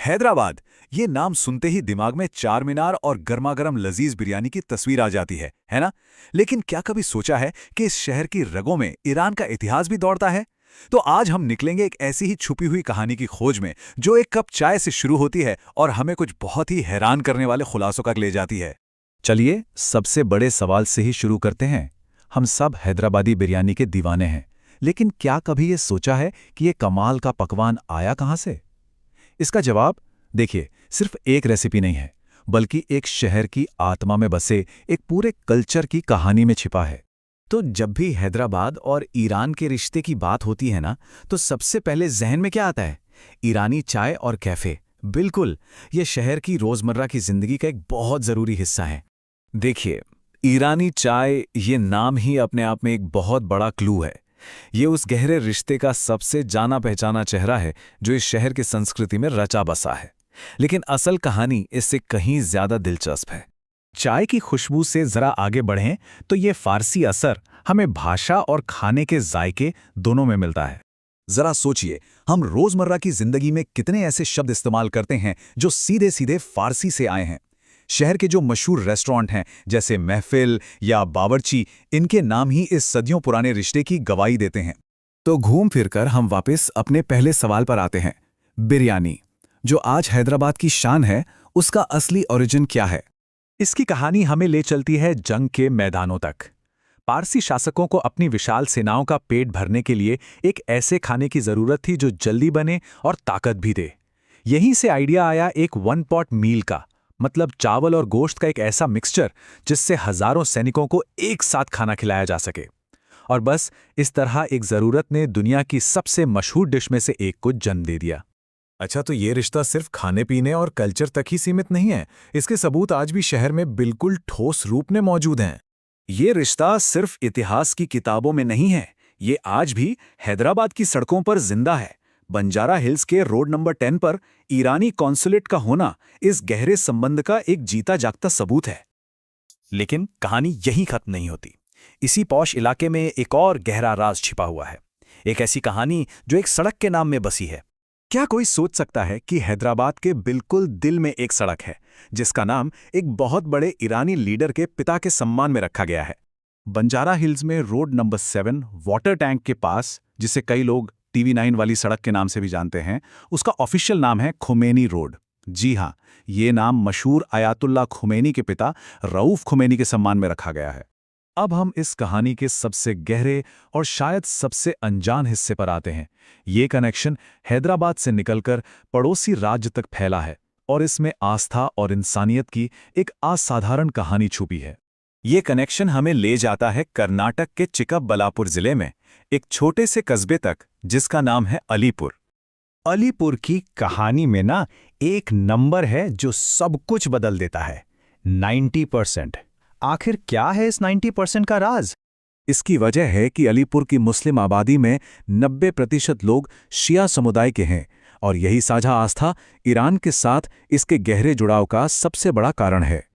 हैदराबाद, ये नाम सुनते ही दिमाग में चार मीनार और गर्मा-गर्म लजीज बिरयानी की तस्वीर आ जाती है ना? लेकिन क्या कभी सोचा है कि इस शहर की रगों में ईरान का इतिहास भी दौड़ता है? तो आज हम निकलेंगे एक ऐसी ही छुपी हुई कहानी की खोज में, जो एक कप चाय से शुरू होती है और हमें कुछ बहुत ही हैरान करने वाले खुलासों तक ले जाती है। चलिए, सबसे बड़े सवाल से ही शुरू करते हैं। हम सब हैदराबादी बिरयानी के दीवाने हैं, लेकिन क्या कभी ये सोचा है कि ये कमाल का पकवान आया कहाँ से? इसका जवाब देखिए, सिर्फ एक रेसिपी नहीं है, बल्कि एक शहर की आत्मा में बसे एक पूरे कल्चर की कहानी में छिपा है। तो जब भी हैदराबाद और ईरान के रिश्ते की बात होती है ना, तो सबसे पहले जहन में क्या आता है? ईरानी चाय और कैफे। बिल्कुल, ये शहर की रोजमर्रा की जिंदगी का एक बहुत जरूरी हिस्सा है। देखिए, ईरानी चाय, ये नाम ही अपने आप में एक बहुत बड़ा क्लू है। ये उस गहरे रिश्ते का सबसे जाना पहचाना चेहरा है जो इस शहर की संस्कृति में रचा बसा है। लेकिन असल कहानी इससे कहीं ज्यादा दिलचस्प है। चाय की खुशबू से जरा आगे बढ़ें तो ये फारसी असर हमें भाषा और खाने के जायके दोनों में मिलता है। जरा सोचिए, हम रोजमर्रा की जिंदगी में कितने ऐसे शब्द इस्तेमाल करते हैं जो सीधे सीधे फारसी से आए हैं। शहर के जो मशहूर रेस्टोरेंट हैं, जैसे महफिल या बावर्ची, इनके नाम ही इस सदियों पुराने रिश्ते की गवाही देते हैं। तो घूम फिरकर हम वापस अपने पहले सवाल पर आते हैं। बिरयानी, जो आज हैदराबाद की शान है, उसका असली ओरिजिन क्या है? इसकी कहानी हमें ले चलती है जंग के मैदानों तक। पारसी शासकों को अपनी विशाल सेनाओं का पेट भरने के लिए एक ऐसे खाने की जरूरत थी जो जल्दी बने और ताकत भी दे। यहीं से आइडिया आया एक वन पॉट मील का, मतलब चावल और गोश्त का एक ऐसा मिक्सचर जिससे हजारों सैनिकों को एक साथ खाना खिलाया जा सके। और बस इस तरह एक जरूरत ने दुनिया की सबसे मशहूर डिश में से एक को जन्म दे दिया। अच्छा, तो ये रिश्ता सिर्फ खाने पीने और कल्चर तक ही सीमित नहीं है, इसके सबूत आज भी शहर में बिल्कुल ठोस रूप में मौजूद हैं। ये रिश्ता सिर्फ इतिहास की किताबों में नहीं है, ये आज भी हैदराबाद की सड़कों पर जिंदा है। बंजारा हिल्स के रोड नंबर 10 पर ईरानी कॉन्सुलेट का होना इस गहरे संबंध का एक जीता जागता सबूत है। लेकिन कहानी यहीं खत्म नहीं होती। इसी पॉश इलाके में एक और गहरा राज छिपा हुआ है, एक ऐसी कहानी जो एक सड़क के नाम में बसी है। क्या कोई सोच सकता है कि हैदराबाद के बिल्कुल दिल में एक सड़क है जिसका नाम एक बहुत बड़े ईरानी लीडर के पिता के सम्मान में रखा गया है? बंजारा हिल्स में रोड नंबर 7 वाटर टैंक के पास, जिसे कई लोग TV9 वाली सड़क के नाम से भी जानते हैं, उसका ऑफिशियल नाम है खुमैनी रोड। जी हाँ, ये नाम मशहूर आयातुल्ला खुमैनी के पिता रऊफ खुमैनी के सम्मान में रखा गया है। अब हम इस कहानी के सबसे गहरे और शायद सबसे अनजान हिस्से पर आते हैं। ये कनेक्शन हैदराबाद से निकलकर पड़ोसी राज्य तक फैला है और इसमें आस्था और इंसानियत की एक असाधारण कहानी छुपी है। ये कनेक्शन हमें ले जाता है कर्नाटक के चिक्कबल्लापुर जिले में एक छोटे से कस्बे तक, जिसका नाम है अलीपुर। अलीपुर की कहानी में ना एक नंबर है जो सब कुछ बदल देता है, 90%। आखिर क्या है इस 90% का राज? इसकी वजह है कि अलीपुर की मुस्लिम आबादी में 90% लोग शिया समुदाय के हैं और यही साझा आस्था ईरान के साथ इसके गहरे जुड़ाव का सबसे बड़ा कारण है।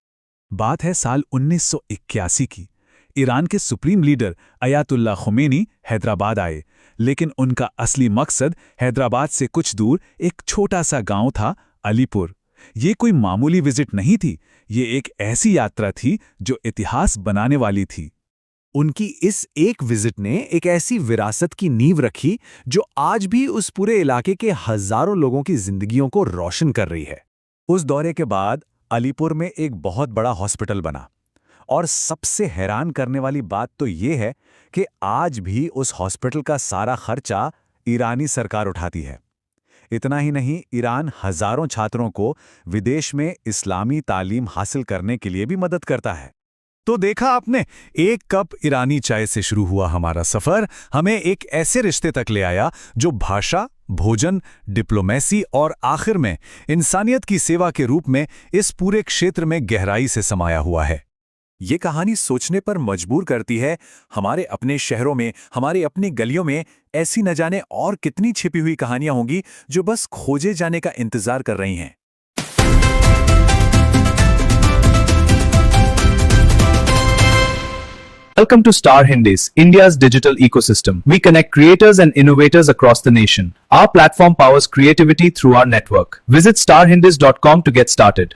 बात है साल 1981 की। ईरान के supreme leader Ayatollah Khomeini Hyderabad आए, लेकिन उनका असली मकसद हैदराबाद से कुछ दूर एक छोटा सा गांव था, अलीपुर। ये कोई मामूली विजिट नहीं थी, ये एक ऐसी यात्रा थी जो इतिहास बनाने वाली थी। उनकी इस एक विजिट ने एक ऐसी विरासत की नींव रखी जो आज भी उस पूरे इलाके के हजारों लोगों की जिंदगियों को रोशन कर रही है। उस दौरे के बाद अलीपुर में एक बहुत बड़ा हॉस्पिटल बना, और सबसे हैरान करने वाली बात तो ये है कि आज भी उस हॉस्पिटल का सारा खर्चा ईरानी सरकार उठाती है। इतना ही नहीं, ईरान हजारों छात्रों को विदेश में इस्लामी तालीम हासिल करने के लिए भी मदद करता है। तो देखा आपने, एक कप ईरानी चाय से शुरू हुआ हमारा सफर हमें एक ऐसे रिश्ते तक ले आया जो भाषा, भोजन, डिप्लोमेसी और आखिर में इंसानियत की सेवा के रूप में इस पूरे क्षेत्र में गहराई से समाया हुआ है। ये कहानी सोचने पर मजबूर करती है, हमारे अपने शहरों में, हमारी अपनी गलियों में ऐसी न जाने और कितनी छिपी हुई कहानियां होंगी जो बस खोजे जाने का इंतजार कर रही हैं। Welcome to Star Hindis, India's digital ecosystem. We connect creators and innovators across the nation. Our platform powers creativity through our network. Visit starhindis.com to get started.